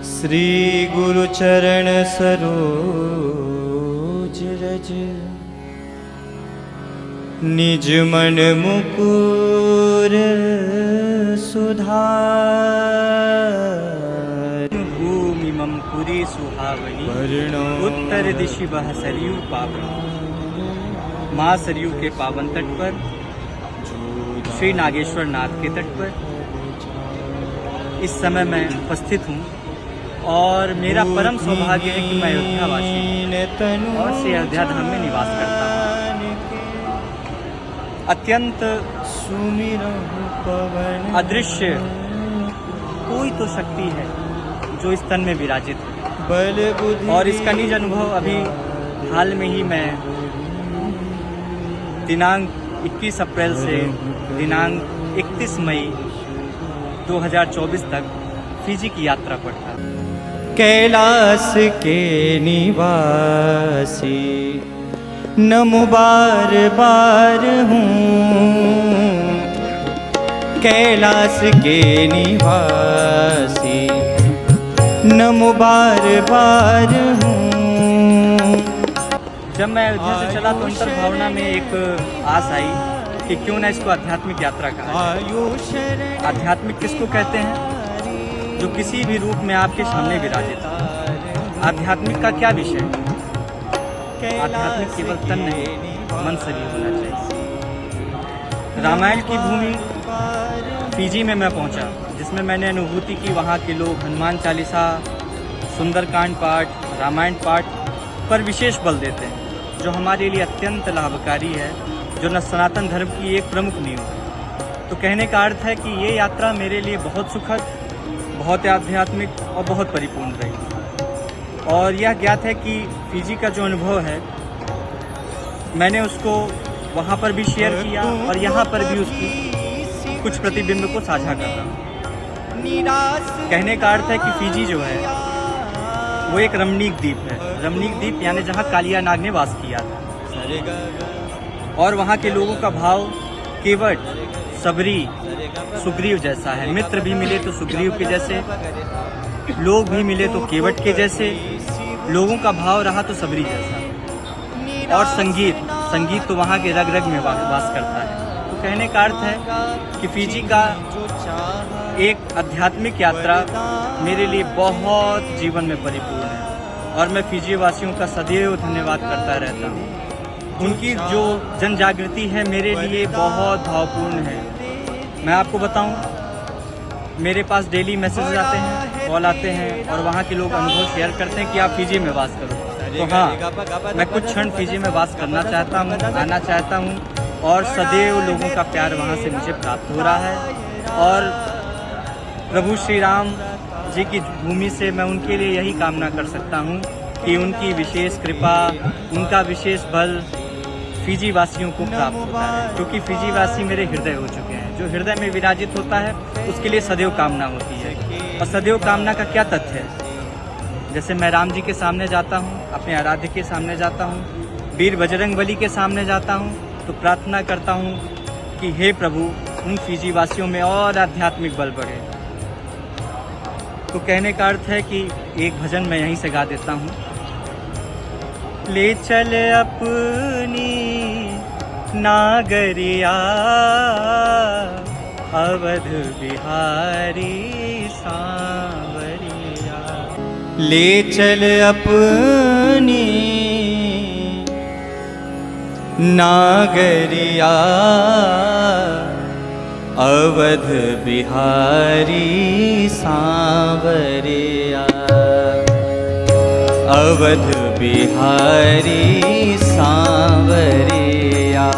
श्री गुरु चरण सरोज रज निज मन मुकुर सुधार। भूमि मम पुरी सुहावनी उत्तर दिशि बह सरयू पावनी। माँ सरयू के पावन तट पर श्री नागेश्वर नाथ के तट पर इस समय मैं उपस्थित हूँ और मेरा परम सौभाग्य है कि मैं अयोध्यावासी और श्री अयोध्या धाम में निवास करता हूँ। अत्यंत अदृश्य कोई तो शक्ति है जो इस तन में विराजित है और इसका निज अनुभव अभी हाल में ही मैं दिनांक 21 अप्रैल से दिनांक 31 मई 2024 तक फिजी की यात्रा पर था। कैलाश के निवासी नमो बार बार हूँ। कैलाश के निवासी नमो बार बार हूँ। जब मैं अयोध्या से चला तो अंतर भावना में एक आस आई कि क्यों ना इसको आध्यात्मिक यात्रा कहा जाए। आध्यात्मिक किसको कहते हैं? जो किसी भी रूप में आपके सामने विराजित है। आध्यात्मिक का क्या विषय? आध्यात्मिक केवल तन नहीं, मन शरीर होना चाहिए। रामायण की भूमि फिजी में मैं पहुंचा, जिसमें मैंने अनुभूति की वहाँ के लोग हनुमान चालीसा, सुंदरकांड पाठ, रामायण पाठ पर विशेष बल देते हैं, जो हमारे लिए अत्यंत लाभकारी है, जो न सनातन धर्म की एक प्रमुख नींव है। तो कहने का अर्थ है कि ये यात्रा मेरे लिए बहुत सुखद, बहुत आध्यात्मिक और बहुत परिपूर्ण रही। और यह ज्ञात है कि फिजी का जो अनुभव है मैंने उसको वहाँ पर भी शेयर किया और यहाँ पर भी उसकी कुछ प्रतिबिंब को साझा कर रहा हूँ। कहने का अर्थ है कि फिजी जो है वो एक रमणीक द्वीप है। रमणीक द्वीप यानी जहाँ कालिया नाग ने वास किया था। और वहाँ के लोगों का भाव केवट, सबरी, सुग्रीव जैसा है। मित्र भी मिले तो सुग्रीव के जैसे, लोग भी मिले तो केवट के जैसे, लोगों का भाव रहा तो सबरी जैसा। और संगीत तो वहाँ के रग रग में वास करता है। तो कहने का अर्थ है कि फिजी का एक आध्यात्मिक यात्रा मेरे लिए बहुत जीवन में परिपूर्ण है और मैं फिजी वासियों का सदैव धन्यवाद करता रहता हूँ। उनकी जो जन जागृति है मेरे लिए बहुत भावपूर्ण है। मैं आपको बताऊं, मेरे पास डेली मैसेज आते हैं, कॉल आते हैं और वहाँ के लोग अनुभव शेयर करते हैं कि आप फिजी में वास करो। तो हाँ, मैं कुछ क्षण फिजी में वास करना चाहता हूँ, आना चाहता हूँ और सदैव लोगों का प्यार वहाँ से मुझे प्राप्त हो रहा है। और प्रभु श्री राम जी की भूमि से मैं उनके लिए यही कामना कर सकता हूँ कि उनकी विशेष कृपा, उनका विशेष बल फिजी वासियों को प्राप्त होता है, क्योंकि फिजी वासी मेरे हृदय हो चुके हैं। जो हृदय में विराजित होता है उसके लिए सदैव कामना होती है। और सदैव कामना का क्या तथ्य है? जैसे मैं राम जी के सामने जाता हूँ, अपने आराध्य के सामने जाता हूँ, वीर बजरंगबली के सामने जाता हूँ, तो प्रार्थना करता हूँ कि हे प्रभु उन फिजी वासियों में और आध्यात्मिक बल बढ़े। तो कहने का अर्थ है कि एक भजन मैं यहीं से गा देता हूँ। ले चल अपनी नागरिया अवध बिहारी सांवरिया। ले चल अपनी नागरिया अवध बिहारी सांवरिया। अवध बिहारी सांवरिया।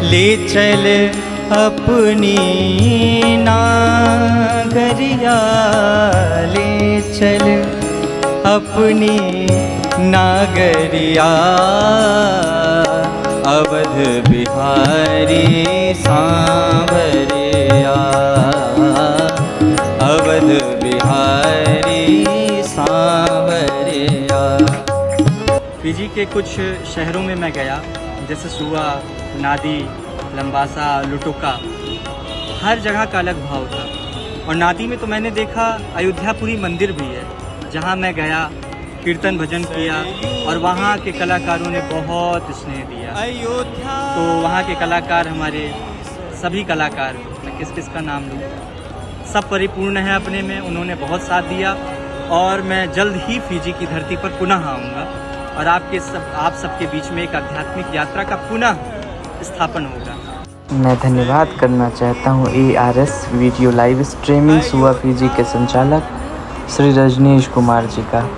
ले चल अपनी नागरिया, ले चल अपनी नागरिया अवध बिहारी सांवरिया। अवध बिहारी सांवरिया। फिजी के कुछ शहरों में मैं गया, जैसे सुआ, नादी, लंबासा, लुटोका। हर जगह का अलग भाव था। और नादी में तो मैंने देखा अयोध्यापुरी मंदिर भी है, जहाँ मैं गया, कीर्तन भजन किया और वहाँ के कलाकारों ने बहुत स्नेह दिया। तो वहाँ के कलाकार, हमारे सभी कलाकार, मैं किस किस का नाम लूँ, सब परिपूर्ण है अपने में, उन्होंने बहुत साथ दिया। और मैं जल्द ही फिजी की धरती पर पुनः आऊँगा और आप सबके बीच में एक आध्यात्मिक यात्रा का पुनः स्थापन होगा। मैं धन्यवाद करना चाहता हूँ ARS वीडियो लाइव स्ट्रीमिंग सुवा फिजी के संचालक श्री रजनीश कुमार जी का,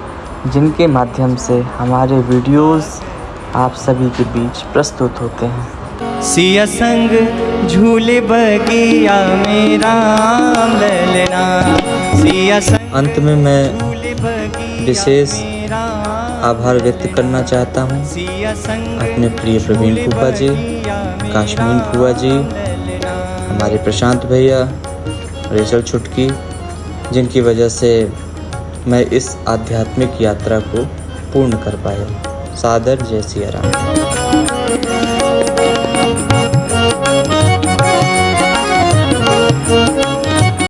जिनके माध्यम से हमारे वीडियोस आप सभी के बीच प्रस्तुत होते हैं। सिया संग झूले बगिया में राम ललना, सिया संग अंत में मैं झूले बगिया विशेष में राम आभार व्यक्त करना चाहता हूँ सिया संग अपने प्रिय प्रवीण फूफा जी, काश्मीर फूफा जी, हमारे प्रशांत भैया, रेचल छुटकी, जिनकी वजह से मैं इस आध्यात्मिक यात्रा को पूर्ण कर पाया। सादर जय सिया राम।